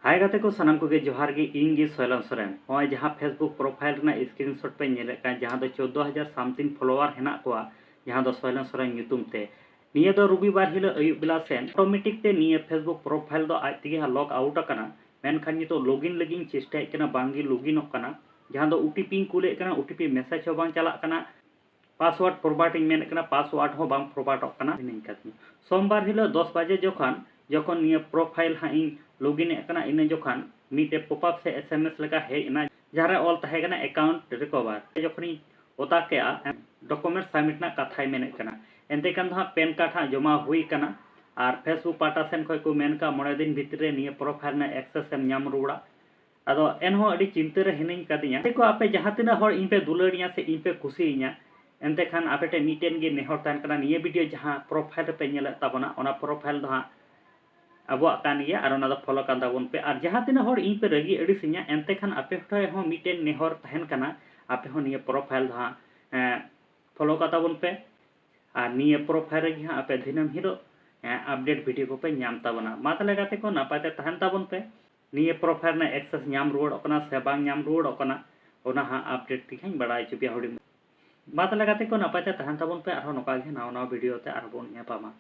हाय गाते को सानाम को जोहार गे इन गे सोयलन सोरेन होय जहां फेसबुक प्रोफाइल ना स्क्रीनशॉट पे नेले का जहां दो 14000 समथिंग फॉलोअर हेना को जहां दो सोयलन सोरेन ᱧᱩᱛᱩᱢ ते निये दो रविवार हिलो अयुब बेला सेन ऑटोमेटिक ते निये फेसबुक प्रोफाइल दो आज तेगे लॉग आउट अकना मेनखान नितो लॉगिन लगिन चेष्टा कना बांगी लॉगिन अकना जहां दो ओटीपी कुले कना ओटीपी मैसेज हो बांग चला कना पासवर्ड फॉरवर्डिंग मेन कना पासवर्ड हो बांग फॉरवर्ड अकना निनकाती सोमवार हिलो 10 बजे जखन निये प्रोफाइल हा इन लॉगिन कना इन जखन मीटे पॉपअप से एसएमएस लगा हेना जहां ऑल तहे कना अकाउंट रिकवर जखनी ओता के डॉक्यूमेंट सबमिट ना कथाय मेने कना एंते कान दो पेन कार्ड हा जमा हुई कना और फेसबुक पाटा सेन खय को मेन का 9 दिन भितरे निये प्रोफाइल ना एक्सेस एम नाम रुड़ा अदो एनहो अडी चिंता रे हिनिन कादिया देखो आपे जहां तिना हर इन पे दुलाड़िया से इन पे खुशिया एंते खान आपे मीटेन गे नेहर तान कना निये वीडियो जहां प्रोफाइल पे नेले ताबना ओना प्रोफाइल दो हा अबुआ कान गया और ओना दो फॉलो कान ताबन पे और जहां तिना हर इन पे रगी अडिसिया एंते खान आपे ठय हो मीटेन नेहर तहन कना आपे हो निये प्रोफाइल दो हा फॉलो का ताबन पे और निये प्रोफाइल रे हा आपे दिनम हिरो अपडेट वीडियो को पे नाम ताबना मा तले गाते को नापाते तहन ताबन पे निये प्रोफाइल ना एक्सेस नाम रुवाड़ ओकना से बांग नाम रुवाड़ ओकना ओना हा अपडेट तिखान बड़ाय चुपिया हुडी मा तले गाते को नापाते तहन ताबन पे और नोका गे नाव नाव वीडियो ते और बोन पामा।